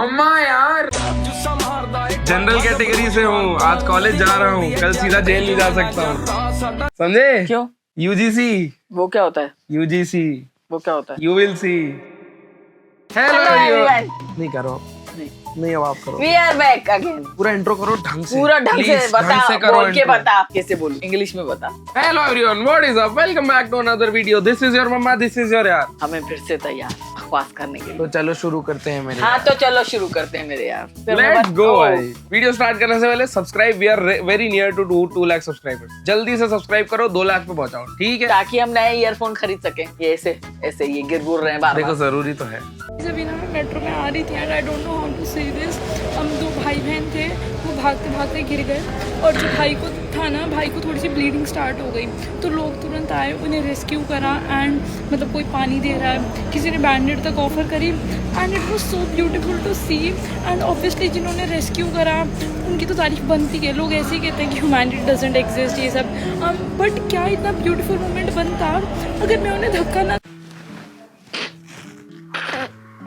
अम्मा यार, general category से हूँ, आज कॉलेज जा रहा हूँ, कल सीधा जेल नहीं जा सकता हूँ, समझे? क्यों? यूजीसी। वो क्या होता है? यूजीसी। वो क्या होता है? You will see. Hello everyone. नहीं करो, नहीं अब आप करो। We are back again. पूरा इंट्रो करो ढंग से, पूरा ढंग से Please, बता, ढंग से करो बोल के intro। बता, कैसे बोलूं? इंग्लिश में बता। Hello everyone, what is up, welcome back to another video, this is your mamma, this is your यार। हमें फिर से तैयार बकवास करने के लिए। तो चलो शुरू करते हैं मेरे। हाँ तो चलो शुरू करते हैं मेरे यार। लेट्स गो भाई। वीडियो स्टार्ट करने से पहले subscribe, we are very near to 2 lakh subscribers. जल्दी से सब्सक्राइब करो, 2 लाख पे पहुंचाओ, ठीक है? ताकि हम नए ईयरफोन खरीद सकें। ये ऐसे ऐसे ये गिर गुर रहे हैं बार-बार। देखो जरूरी तो है। जब ना मैं मेट्रो में आ रही थी and I don't know how to say this, हम 2 भाई बहन थे, वो भागते भागते गिर गए और जो भाई को था ना, भाई को थोड़ी सी ब्लीडिंग स्टार्ट हो गई, तो लोग तुरंत आए, उन्हें रेस्क्यू करा एंड मतलब कोई पानी दे रहा है, किसी ने बैंडेड तक ऑफर करी and it was so beautiful to see. And obviously जिन्होंने रेस्क्यू करा उनकी तो तारीफ बनती है, लोग ऐसे ही कहते हैं कि ह्यूमैनिटी डजंट एग्जिस्ट ये सब, बट क्या इतना ब्यूटीफुल मोमेंट बनता अगर मैं उन्हें धक्का ना।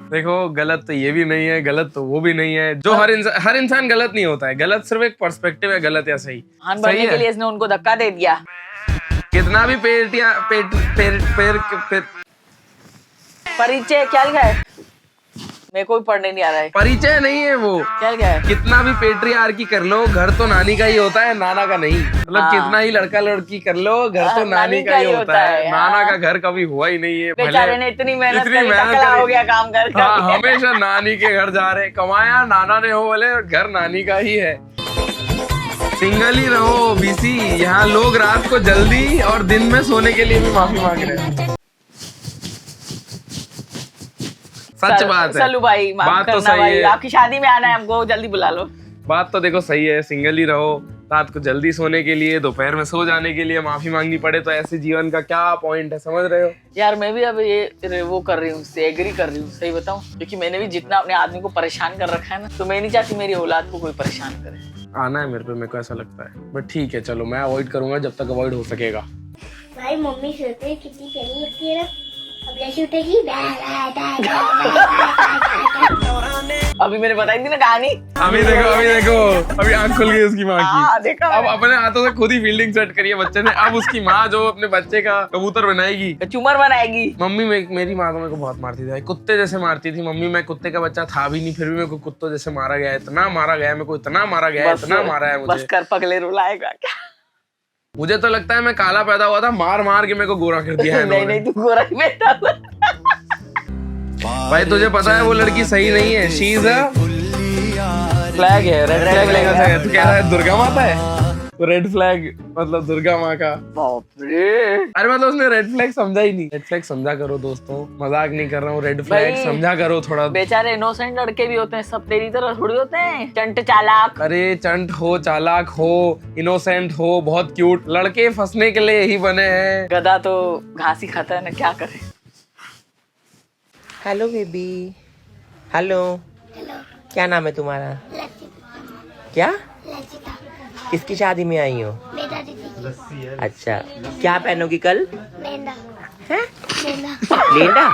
देखो गलत तो ये भी नहीं है, गलत तो वो भी नहीं है, जो हर इंसान गलत नहीं होता है, गलत सिर्फ एक पर्सपेक्टिव है, गलत या सही। हान बनने के लिए इसने उनको धक्का दे दिया। कितना भी परिचय क्या लिखा है? मेरे को भी पढ़ने नहीं आ रहा है। परिचय नहीं है वो। क्या लिखा है? कितना भी पेट्रियार्की कर लो, घर तो नानी का ही होता है, नाना का नहीं। मतलब हाँ। कितना ही लड़का लड़की कर लो, घर तो नानी का ही होता है, नाना का घर कभी हुआ ही नहीं है। बेचारे ने इतनी मेहनत करी, टकला हो गया काम कर कर। हाँ, हमेशा नानी के घर जा रहे, कमाया नाना ने हो बोले, घर नानी का ही है। सिंगल ही रहो बीसी, यहाँ लोग रात को जल्दी और दिन में सोने के लिए भी माफी मांग रहे हैं। सच बात है। चलो भाई माफ बात तो करना सही भाई, है। आपकी शादी में आना है हमको, जल्दी बुला लो। बात तो देखो सही है, सिंगल ही रहो, रात को जल्दी सोने के लिए, दोपहर में सो जाने के लिए माफी मांगनी पड़े तो ऐसे जीवन का क्या पॉइंट है, समझ रहे हो? यार मैं भी अब ये वो कर रही हूँ, उससे एग्री कर रही हूँ, सही बताऊँ, क्योंकि मैंने भी जितना अपने आदमी को परेशान कर रखा है ना, तो मैं नहीं चाहती मेरी औलाद को कोई परेशान करे। आना है मेरे पे, मेरे को ऐसा लगता है, बट ठीक है चलो, मैं अवॉइड करूंगा जब तक अवॉइड हो सकेगा। भाई मम्मी सोते हैं कितनी प्यारी लगती है ना, अब जैसे उठेगी अभी मैंने बताई थी ना कहानी। अभी देखो, अभी आंख खुल गई उसकी माँ हाँ, की। देखा अब अपने हाथों से खुद ही फील्डिंग सेट करी है बच्चे ने, अब उसकी माँ जो अपने बच्चे का कबूतर बनाएगी, चुमर बनाएगी। मम्मी मेरी माँ तो मेरे को बहुत मारती थी भाई, कुत्ते जैसे मारती थी मम्मी। मैं कुत्ते का बच्चा था भी नहीं, फिर भी मेरे को कुत्तों जैसे मारा गया है, इतना मारा गया है मेरे को, इतना मारा गया है, इतना मारा है बस मुझे। कर पगले रुलाएगा क्या? मुझे तो लगता है मैं काला पैदा हुआ था, मार मार के मेरे को गोरा कर दिया है नहीं इन्होंने। नहीं, तू गोरा ही बेटा। भाई तुझे पता है वो लड़की सही नहीं है, शी इज अ फ्लैग है, रेड फ्लैग लेगा चाहिए। तू कह रहा है दुर्गा माता है, तो रेड फ्लैग मतलब दुर्गा माँ का। बाप रे। अरे मतलब उसने रेड फ्लैग समझा ही नहीं। रेड फ्लैग समझा करो दोस्तों, मजाक नहीं कर रहा हूँ, रेड फ्लैग भाई, समझा करो थोड़ा। बेचारे इनोसेंट लड़के भी होते हैं, सब तेरी तरह थोड़ी होते हैं चंट चालाक। अरे चंट हो, चालाक हो, इनोसेंट हो, बहुत क्यूट, लड़के फंसने के लिए ही बने हैं। गधा तो घास ही खाता है ना, क्या करे। Hello baby. हेलो। क्या नाम है तुम्हारा? क्या? किसकी शादी में आई हो? मेरा दीदी अच्छा, क्या पहनोगी कल? लेंदा हैं? लेंदा लेंडा?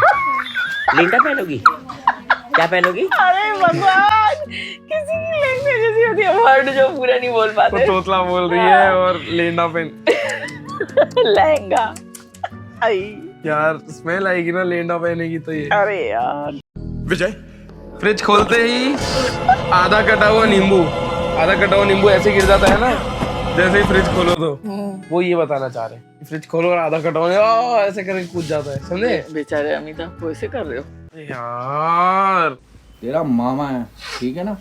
लेंडा पहनोगी? क्या पहनोगी? अरे भगवान, किसी की लैंग्वेज ऐसी होती है, वर्ड जो पूरा नहीं बोल वो पाते। तोतला बोल रही है और लेंडा पेन। लहंगा। आई यार स्मेल आएगी ना लेंडा पहनेगी तो ये। अरे यार विजय, फ्रिज खोलते ही आधा कटा हुआ नींबू ऐसे गिर जाता है ना, जैसे ही फ्रिज खोलो तो वो ये बताना चाह रहे हैं, फ्रिज खोलो और आधा कटा हुआ ऐसे करके कूद जाता है, समझे? बेचारे अमिताभ को ऐसे कर रहे हो यार। तेरा मामा है, ठीक है ना,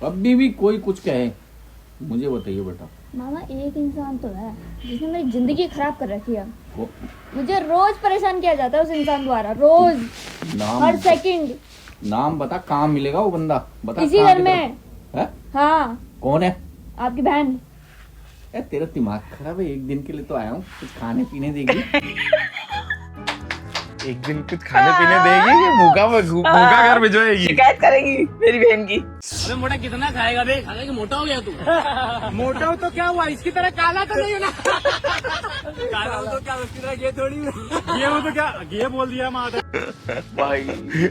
कभी भी कोई कुछ कहे मुझे बताइए बेटा। मामा एक इंसान तो है जिसने मेरी जिंदगी खराब कर रखी है, वो मुझे रोज परेशान किया जाता है उस इंसान द्वारा, रोज, नाम हर सेकंड। नाम बता, कहाँ मिलेगा वो बंदा, बता। इसी कहाँ घर की में। तरफ है? हाँ, कौन है? आपकी बहन। तेरा दिमाग खराब है, एक दिन के लिए तो आया हूँ, कुछ खाने पीने देगी। एक दिन कुछ खाने पीने देगी कि भूखा घर भिजवाएगी? शिकायत करेगी मेरी बहन की। अबे मोटा कितना खाएगा बे? खाएगा कि मोटा हो गया तू? मोटा हो तो क्या हुआ, इसकी तरह काला तो नहीं है ना? काला हो तो क्या उसकी तरह गे थोड़ी गे हो तो क्या गे बोल दिया माता भाई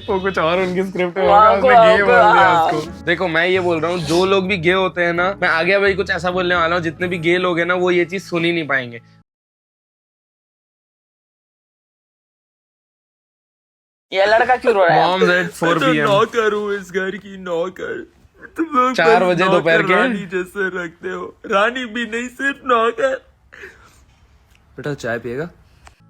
वो कुछ और उनकी स्क्रिप्ट में होगा, उसने गे बोल दिया उसको। देखो मैं ये बोल रहा हूँ, जो लोग भी गे होते हैं ना, मैं आगे भाई कुछ ऐसा बोलने वाला हूँ, जितने भी गे लोग हैं ना वो ये चीज सुन ही नहीं पाएंगे। ये लड़का क्यों रो रहा है? Moms at 4 PM। नौकर हूँ इस घर की नौकर। तुम लोग 4 बजे दोपहर के रानी जैसे रखते हो, रानी भी नहीं सिर्फ नौकर। बेटा चाय पिएगा?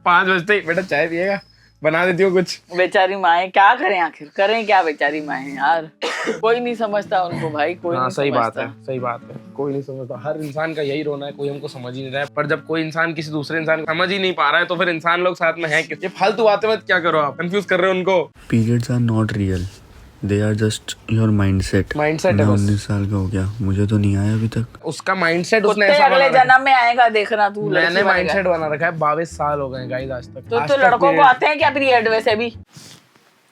5 बजते ही बेटा चाय पिएगा, बना देती हो कुछ। बेचारी माए क्या करें, आखिर करें क्या बेचारी माए यार। कोई नहीं समझता उनको भाई, कोई हाँ नहीं सही बात समझता। है, सही बात है, कोई नहीं समझता। हर इंसान का यही रोना है, कोई हमको समझ ही नहीं रहा है। पर जब कोई इंसान किसी दूसरे इंसान को समझ ही नहीं पा रहा है तो फिर इंसान लोग साथ में है किस? ये फालतू बातें मत क्या करो आप, कंफ्यूज कर रहे हो उनको। Periods are not real, they are just your mindset. Mindset है मैं बस। 19 साल का हो गया, मुझे तो नहीं आया अभी तक। उसका माइंडसेट उसने कुत्ते ऐसा बना अगले रखा है। जन्म में आएगा, देखना तू। लड़की मैंने बनेगा। माइंडसेट बना रखा है। 22 साल हो गए गाइस आज तक। आज तो तक लड़कों को period- आते हैं क्या पीरियड? वैसे भी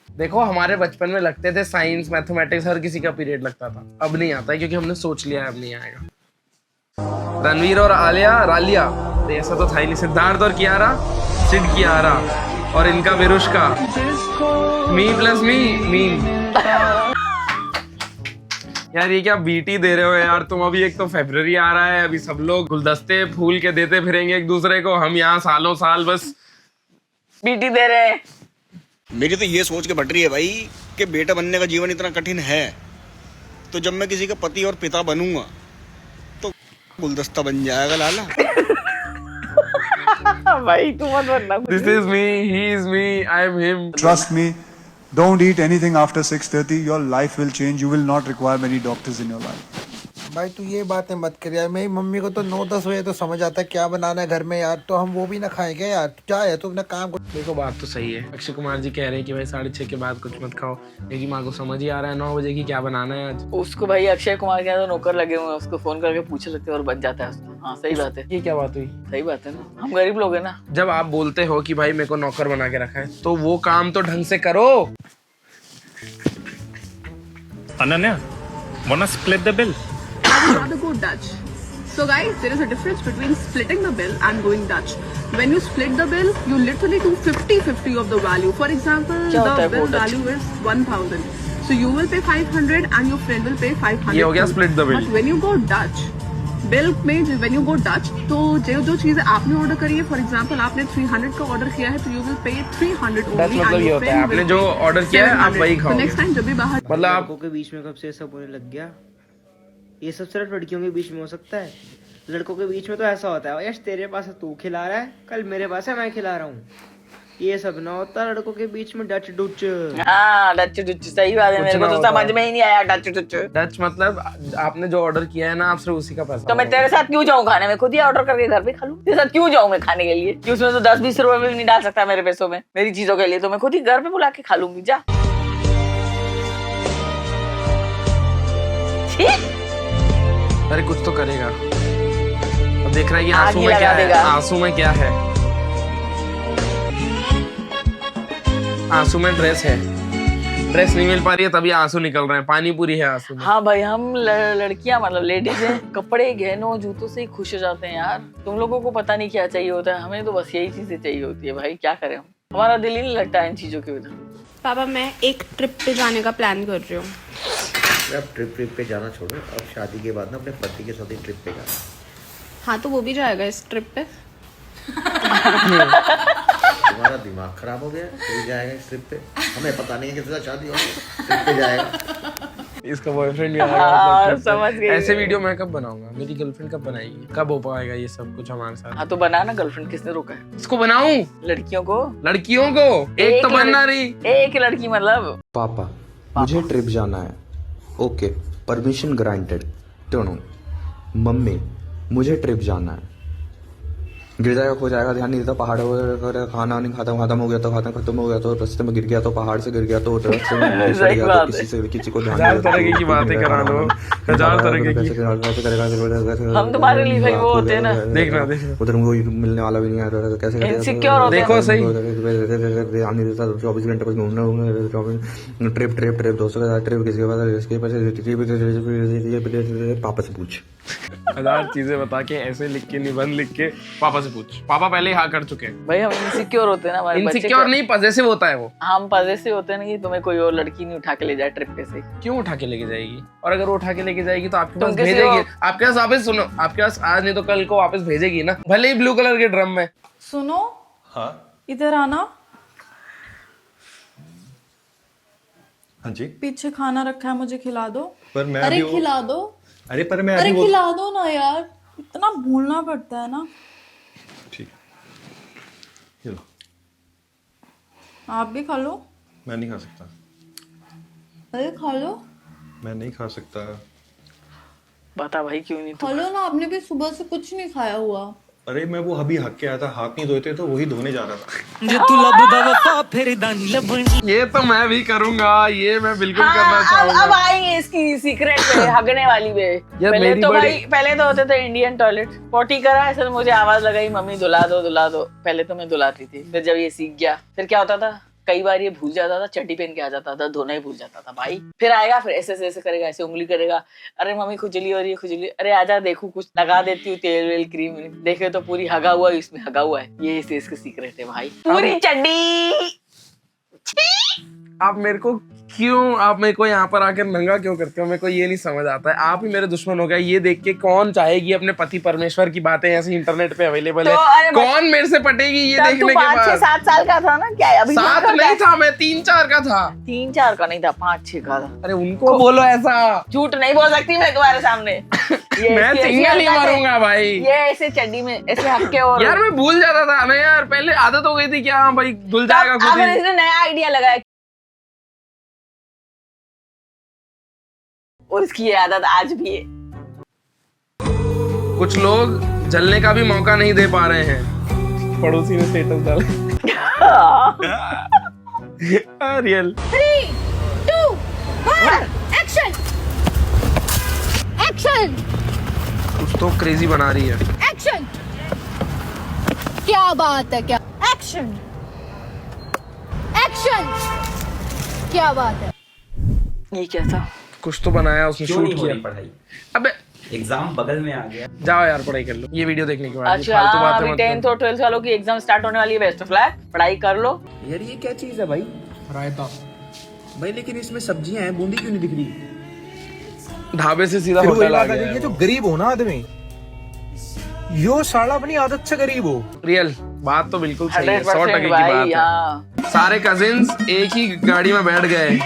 देखो हमारे बचपन में लगते थे, साइंस मैथमेटिक्स हर किसी का पीरियड लगता था। अब नहीं आता है क्योंकि हमने सोच लिया है अब नहीं आएगा। रणवीर और रालिया ऐसा तो था ही नहीं। सिद्धार्थ और कियारा, सिड कियारा और इनका विरुष्का, मी प्लस मी। यार ये क्या बीटी दे रहे हो यार तुम? अभी एक तो फरवरी आ रहा है, अभी सब लोग गुलदस्ते फूल के देते फिरेंगे एक दूसरे को, हम यहाँ सालों साल बस बीटी दे रहे हैं। मेरी तो ये सोच के बढ़ रही है भाई कि बेटा बनने का जीवन इतना कठिन है, तो जब मैं किसी का पति और पिता बनूंगा तो गुलदस्ता बन जाएगा लाला। भाई तू मत बनना। This is me, he is me, I am him. Trust me, don't eat anything after 6:30. Your life will change. You will not require many doctors in your life. भाई तू ये बातें मत कर यार। मेरी मम्मी को तो 9-10 बजे तो समझ आता है क्या बनाना है घर में यार, तो हम वो भी ना खाएंगे यार। क्या है तू अपना काम कर। देखो बात तो सही है, अक्षय कुमार जी कह रहे हैं कि भाई 6:30 के बाद कुछ मत खाओ, लेकिन माँ को समझ ही आ रहा है 9 बजे की क्या बनाना है आज। उसको भाई अक्षय कुमार के यहाँ तो नौकर लगे हुए हैं, उसको फोन करके पूछ लेते हैं और बच जाता है उसको। हाँ सही बात है। ये क्या बात हुई? सही बात है ना, हम गरीब लोग हैं ना। जब आप बोलते हो कि भाई मेरे को नौकर बना के रखा है तो वो काम तो ढंग से करो। Ananya, wanna split the bill? I would rather go Dutch. So guys, there is a difference between splitting the bill and going Dutch. When you split the bill, you literally do 50-50 of the value. For example, the bill value is 1,000. So you will pay 500 and your friend will pay 500. ये हो गया split the bill. But when you go Dutch, bill में when you go Dutch, तो जो चीजें आपने order करी है, फॉर एग्जांपल आपने 300 का ऑर्डर किया है तो यू विल पे 300 Dutch मतलब ये होता है आपने जो ऑर्डर किया है आप वही खाओगे। नेक्स्ट टाइम जब भी बाहर मतलब आप लड़कों के बीच में कब से सब होने लग गया? ये सब सिर्फ लड़कियों के बीच में हो सकता है, लड़कों के बीच में तो ऐसा होता है यश तेरे पास है तू खिला रहा है, कल मेरे पास है मैं खिला रहा हूँ। ये सब ना होता लड़कों के बीच में डच डुच। हाँ डच डुच सही बात है, मेरे को तो समझ में ही नहीं आया डच डुच। डच मतलब आपने जो ऑर्डर किया है ना आप सिर्फ उसी का पैसा। तो मैं तेरे साथ क्यों जाऊँ खाने में? खुद ही ऑर्डर करके घर पे खा लूँ। तेरे साथ क्यों जाऊँ मैं खाने के लिए? कि उसमें तो 10-20 रुपए भी नहीं डाल सकता मेरे पैसों में मेरी चीजों के लिए, तो मैं खुद ही घर पे बुला के खा लूंगी। जा अरे कुछ तो करेगा। अब देख रहा है कि आग आंसू ही में क्या लगा है, देगा। आंसू में क्या है। आंसू में ड्रेस है, ड्रेस नहीं मिल पा रही है तभी आंसू निकल रहे हैं। पानी पूरी है आंसू में। हाँ भाई हम लड़कियां मतलब लेडीज हैं, कपड़े गहनों जूतों से ही खुश हो जाते हैं यार। तुम लोगों को पता नहीं क्या चाहिए होता है, हमें तो बस यही चीजें चाहिए होती है भाई। क्या करें हम, हमारा दिल ही नहीं लगता इन चीजों की वजह। पापा मैं एक ट्रिप पे जाने का प्लान कर रही हूँ। अब ट्रिप पे जाना छोड़ो, अब शादी के बाद ना अपने पति के साथ ही ट्रिप पे जाना। हाँ तो वो भी जाएगा इस ट्रिप पे। तुम्हारा दिमाग खराब हो गया, तू जाएगा इस ट्रिप पे? हमें पता नहीं है किसके साथ शादी होगी, ट्रिप पे जाएगा। इसका बॉयफ्रेंड भी आएगा। हाँ, समझ गई। ऐसे वीडियो मैं कब बनाऊंगा? मेरी गर्लफ्रेंड कब बनाएगी? कब हो पाएगा ये सब कुछ हमारे साथ? हाँ तो बना ना गर्लफ्रेंड, किसने रोका है? इसको बनाऊं? लड़कियों को एक तो बनना रही, एक लड़की मतलब। पापा मुझे ट्रिप जाना है। Okay permission granted. दोनों। मम्मी मुझे ट्रिप जाना है। गिर जाएगा, खो जाएगा, ध्यान नहीं देता, पहाड़ वगैरह खाना नहीं खाता, खत्म हो गया तो खाता खत्म हो गया तो रास्ते में गिर गया तो पहाड़ से गिर गया तो रास्ते में चढ़ गया तो किसी को ध्यान हजार तरह की बातें करा लो, हजार तरह की। हम तुम्हारे लिए भाई वो होते हैं ना, देखना उधर कोई मिलने वाला भी नहीं है, कैसे इनसिक्योर होते हैं। देखो सही ध्यान नहीं देता, 24 घंटे बस घूमना, ट्रिप दोस्तों के साथ ट्रिप, किसी के पास इसके पास पापा से पूछ, हजार चीजें बता के ऐसे लिख के निबंध लिख के पापा से पूछ। पापा पहले ही हाँ कर चुके हैं भाई, हम इनसिक्योर होते हैं ना, हमारे बच्चे इनसिक्योर नहीं, पजेसिव होता है वो। हम पजेसिव होते हैं ना कि तुम्हें कोई और लड़की नहीं उठा के ले जाए ट्रिप पे से। क्यों उठा के लेके जाएगी? और अगर वो उठा के लेके जाएगी तो आपके पास भेजेगी, आपके पास वापस, सुनो, आपके पास आज नहीं तो कल को वापस भेजेगी ना, भले ही ब्लू कलर के ड्रम में। सुनो, हाँ इधर आना। हाँ जी, पीछे खाना रखा है, मुझे खिला दो। पर मैं अरे अभी खिला दो, अरे पर मैं अरे अभी खिला दो ना यार, इतना भूलना पड़ता है ना। ठीक, ये लो। आप भी खा लो। मैं नहीं खा सकता, अरे खा लो। मैं नहीं खा सकता। बता भाई क्यों नहीं? खा लो ना, आपने भी सुबह से कुछ नहीं खाया हुआ। अरे मैं वो अभी हक के आया था, हाथ नहीं धोते तो वही धोने जा रहा था। ये तो मैं भी करूंगा, ये मैं बिल्कुल करना चाहूंगा। अब आएंगे इसकी सीक्रेट पे, हगने वाली पे। पहले तो भाई, पहले तो होते थे इंडियन टॉयलेट, पोटी करा ऐसे तो मुझे आवाज लगाई, मम्मी धुला दो। पहले तो मैं धुलाती थी, फिर जब ये सीख गया, फिर क्या होता था, कई बार ये भूल जाता था, चड्डी पहन के आ जाता था, धोना ही भूल जाता था भाई। फिर आएगा, फिर ऐसे करेगा, ऐसे उंगली करेगा, अरे मम्मी खुजली हो रही है, खुजली, अरे आजा देखो कुछ लगा देती हूँ, तेल वेल क्रीम, देखे तो पूरी हगा हुआ है, इसमें हगा हुआ है। ये इसका सीक्रेट है भाई, पूरी चड्डी। आप मेरे को यहाँ पर आकर नंगा क्यों करते हो? मेरे को ये नहीं समझ आता है। आप ही मेरे दुश्मन हो गए। ये देख के कौन चाहेगी अपने पति परमेश्वर की बातें ऐसे इंटरनेट पे अवेलेबल है? कौन मेरे से पटेगी ये देखने के बाद? 5-6-7 साल का था ना, क्या अभी 7 नहीं था, मैं 3-4 का था। 3-4 का नहीं था, 5-6 का था। अरे उनको बोलो ऐसा, झूठ नहीं बोल सकती मैं तुम्हारे सामने। मैं सिंगल ही मारूंगा भाई। ये ऐसे चड्डी में ऐसे हक्के और यार मैं भूल जाता था ना यार, पहले आदत हो गई थी क्या, हाँ भाई धुल जाएगा खुद ही। इसने नया आइडिया लगाया और इसकी ये आदत आज भी है। कुछ लोग जलने का भी मौका नहीं दे पा रहे हैं। पड़ोसी ने स्टेटस डाला। Real 3, 2, 1 action. एक्शन, कुछ तो क्रेजी बना रही है। एक्शन, क्या बात है, क्या एक्शन, एक्शन, क्या बात है। ये क्या था? कुछ तो बनाया उसने, शूट किया। पढ़ाई, अबे एग्जाम बगल में आ गया। जाओ यार पढ़ाई कर लो, ये वीडियो देखने के बाद। अच्छा, अभी 10th और 12th वालों की एग्जाम स्टार्ट होने वाली है, बेस्ट ऑफ लक, पढ़ाई कर लो। यार ये क्या चीज है भाई? रायता भाई लेकिन इसमें सब्जियां हैं, बूंदी क्यों नहीं दिख रही? ढाबे से सीधा होटल आ गया। ये जो गरीब हो ना आदमी, यो साला अपनी आदत से गरीब हो। रियल बात तो बिल्कुल सही है, 100% की भाई, बात है। सारे कजिन्स एक ही गाड़ी में बैठ गए,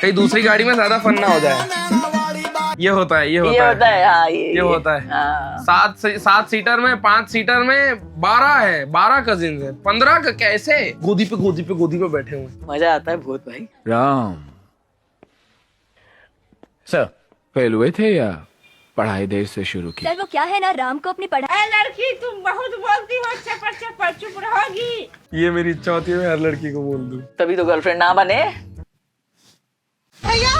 कहीं दूसरी गाड़ी में ज्यादा फन ना हो जाए। ये होता है, ये होता है, हाँ, ये होता है। 7 सीटर में, 5 सीटर में 12 है, 12 कजिन्स है, 15 का कैसे गोदी पे बैठे हुए। मजा आता है बहुत भाई। राम सर फेल हुए थे या पढ़ाई देर से शुरू की? सर वो क्या है ना, राम को अपनी पढ़ाई। लड़की तुम बहुत बोलती हो, चपर चुप रहोगी। ये मेरी इच्छा होती है मैं हर लड़की को बोल दूं। तभी तो गर्लफ्रेंड ना बने। भैया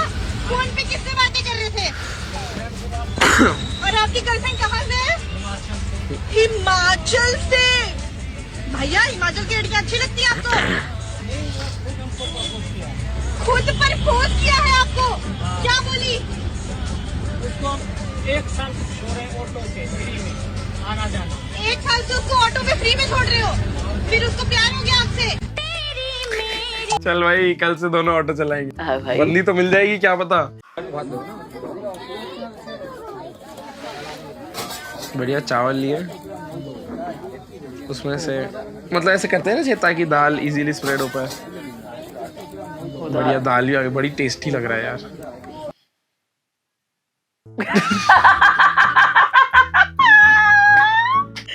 फोन पे किससे बातें कर रहे थे? और आपकी गर्लफ्रेंड कहाँ से है? हिमाचल से। भैया हिमाचल की लड़कियाँ अच्छी लगती है आपको? खुद प्रपोज किया है आपको? क्या बोली? उसको 1 साल छोड़ रहे ऑटो पे फ्री में आना जाना। 1 साल से उसको ऑटो में फ्री में छोड़ रहे हो, फिर उसको प्यार हो गया आपसे? चल भाई कल से दोनों ऑटो चलाएंगे। बंदी तो मिल जाएगी क्या पता। बढ़िया चावल लिए, उसमें से मतलब ऐसे करते हैं ना ताकि दाल इजीली स्प्रेड हो पाए। बढ़िया दाल भी आ गई, बड़ी टेस्टी लग रहा है यार।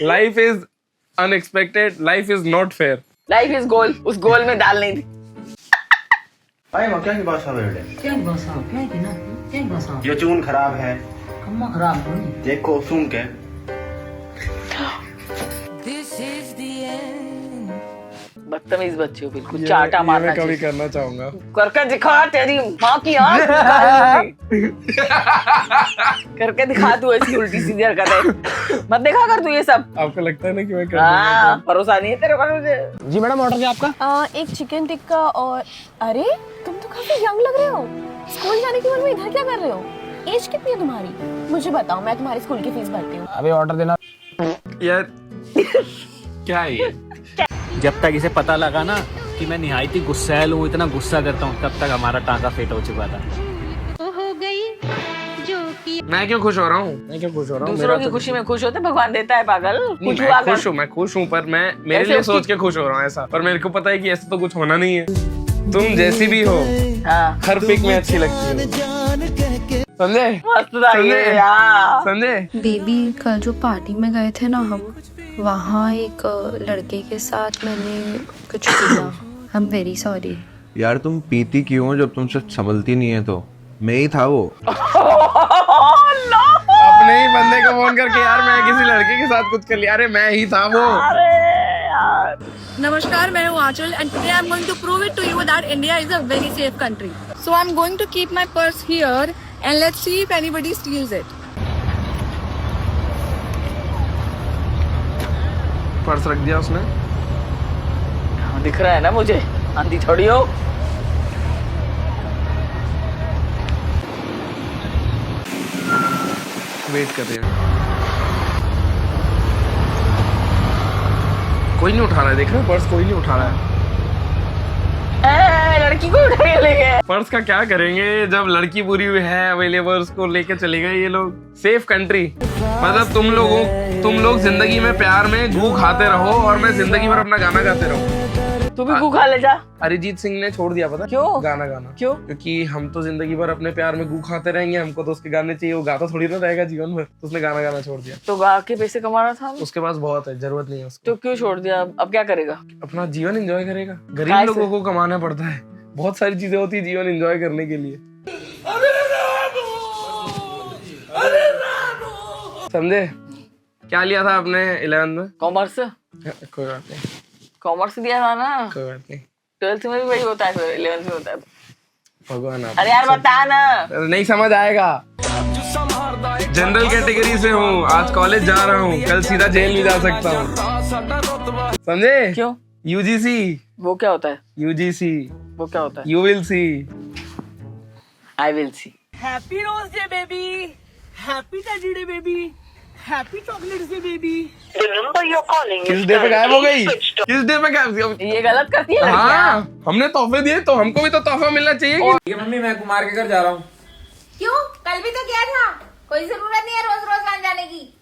Life is unexpected, life is not fair. Life is goal, उस गोल में दाल नहीं थी। भाई मां क्या की भाषा बेटे? क्या भाषा? क्या की ना? क्या भाषा? ये चून खराब है। कम्मा खराब हो। देखो सुन के। This बदतमीज बच्ची हो बिल्कुल, चाटा मारना मैं कभी करना चाहूंगा। करके दिखा, तेरी माँ की आँख निकाल दूंगी। करके दिखा तू ऐसी उल्टी सीधी हरकतें मत देखा कर तू ये सब। आपको लगता है ना कि मैं कर भरोसा नहीं है तेरे पर मुझे। जी मैडम, ऑर्डर क्या आपका? एक चिकन टिक्का और अरे तुम तो काफी यंग लग रहे हो। स्कूल जाने के बाद में इधर क्या कर रहे हो? एज कितनी है तुम्हारी? मुझे बताओ, मैं तुम्हारी स्कूल की फीस भरती हूँ। अबे ऑर्डर देना यार। क्या है ये? जब तक इसे पता लगा ना कि मैं निहायती गुस्सैल हूँ, इतना गुस्सा करता हूँ, तब तक हमारा टांका फेट हो चुका था। हो गई जो कि मैं क्यों खुश हो रहा हूँ? मैं क्यों खुश हो रहा हूँ? दूसरों की खुशी में खुश होते भगवान देता है पागल। कुछ मैं खुश हूँ, मैं खुश हूँ, पर मैं मेरे लिए सोच के खुश हो रहा हूँ ऐसा। पर मेरे को पता है कि ऐसा तो कुछ होना नहीं है। तुम जैसी भी हो हर पिक में अच्छी लगती हो। समझे? समझे? बेबी कल जो पार्टी में गए थे ना हम, वहाँ एक लड़के के साथ मैंने कुछ किया। I am very sorry. यार तुम पीती क्यों हो जब तुमसे संभलती नहीं है? तो मैं ही था वो। अपने ही बंदे को फोन करके यार मैं किसी लड़के के साथ कुछ कर लिया। अरे मैं ही था वो। नमस्कार, मैं हूँ Anchal and today I am going to prove it to you that India is a very safe country. So I am going to keep my purse here and let's see if anybody steals it. Purse रख दिया उसने। दिख रहा है ना मुझे, आंधी थोड़ी हो। वेट कर रहे हैं, कोई नहीं उठा रहा है। देख रहे हो पर्स कोई नहीं उठा रहा है। लड़की को उठा के ले गए। पर्स का क्या करेंगे जब लड़की पूरी है अवेलेबल, उसको लेके चले गए ये लोग। सेफ कंट्री मतलब तुम लोग जिंदगी में प्यार में गू खाते रहो और मैं जिंदगी भर अपना गाना गाते रहूं। तू भी गू खा ले जा। अरिजीत सिंह ने छोड़ दिया, पता क्यों? गाना क्यों? क्योंकि हम तो जिंदगी भर अपने प्यार में गू खाते रहेंगे, हमको तो उसके गाने चाहिए। वो गाता थोड़ी ना रहेगा जीवन भर, तो उसने गाना छोड़ दिया। तो गा के पैसे कमाना था। उसके पास बहुत है, जरूरत नहीं है उसको। तो क्यों छोड़ दिया? अब क्या करेगा? अपना जीवन एंजॉय करेगा। गरीब लोगों को कमाना पड़ता है, बहुत सारी चीजें होती है जीवन एंजॉय करने के लिए। समझे? क्या लिया था आपने 11th में? कॉमर्स। कोई बात नहीं, कॉमर्स दिया था ना। कोई बात नहीं। 12th में भी वही होता है, 11th में होता है। भगवान आप अरे यार बता ना। नहीं समझ आएगा। जनरल कैटेगरी से हूँ, आज कॉलेज जा रहा हूँ, कल सीधा जेल भी जा सकता हूँ। समझे? क्यों? UGC। वो क्या होता है? UGC। वो क्या होता है? You will see। I will see। Happy rose day baby, happy teddy day baby, happy chocolate day baby. Kiss day पे गायब हो गई? किस डे पे गायब? ये गलत करती है लड़कियां। हाँ, हमने तोहफे दिए तो हमको भी तो तोहफा मिलना चाहिए। ये मम्मी मैं कुमार के घर जा रहा हूँ। क्यों? कल भी तो किया था। कोई जरूरत नहीं है रोज रोज वहाँ जाने की।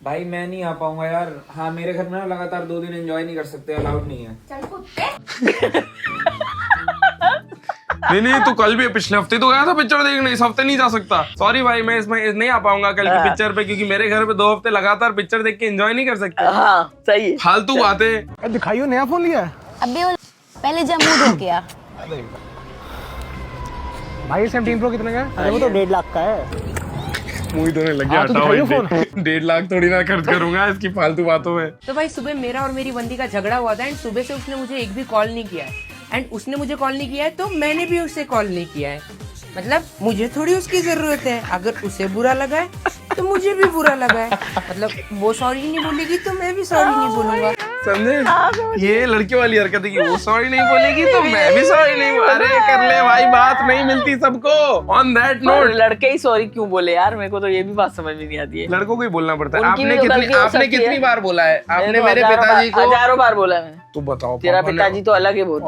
भाई मैं नहीं आ पाऊंगा यार। हाँ मेरे घर में ना लगातार 2 दिन एंजॉय नहीं कर सकते, अलाउड नहीं है। चल कुत्ते। नहीं तू कल भी पिछले हफ्ते तो गया था पिक्चर देखने, इस हफ्ते नहीं जा सकता। सॉरी भाई, मैं इसमें नहीं आ पाऊंगा कल की पिक्चर पे, क्योंकि मेरे घर पे 2 हफ्ते लगातार पिक्चर देख के एंजॉय नहीं कर सकते। हाँ सही। फालतू बातें। दिखाइयो नया फोन लिया है। अबे पहले जब मुंह धो के आ। भाई S17 Pro कितने का है? अरे वो तो 1.5 लाख का है। मुंह धोने लग गया। 1.5 लाख थोड़ी ना खर्च करूंगा इसकी फालतू बातों में। तो भाई सुबह मेरा और मेरी बंदी का झगड़ा हुआ था एंड सुबह से उसने मुझे एक भी कॉल नहीं किया है एंड उसने मुझे कॉल नहीं किया है तो मैंने भी उसे कॉल नहीं किया है। मतलब मुझे थोड़ी उसकी जरूरत है, अगर उसे बुरा लगा है तो मुझे भी बुरा लगा है। मतलब वो सॉरी नहीं बोलेगी तो मैं भी सॉरी नहीं बोलूंगा। समझे? ये लड़कियों वाली हरकत है कि वो सॉरी नहीं बोलेगी तो मैं भी सॉरी नहीं। अरे कर ले भाई, बात नहीं मिलती सबको। ऑन दैट नोट, लड़के ही सॉरी क्यों बोले यार? मेरे को तो ये भी बात समझ में नहीं आती है। लड़कों को ही बोलना पड़ता है। आपने कितनी बार बोला है? आपने मेरे पिताजी को हजारों बार बोला है। तो बताओ, तेरा पिताजी तो अलग है बहुत।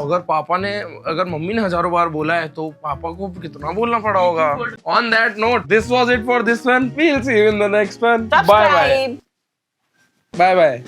अगर मम्मी ने हजारों बार बोला है तो पापा को कितना बोलना पड़ा होगा। On that note, this was it for this one. We will see you in the next one. Bye bye. Bye bye.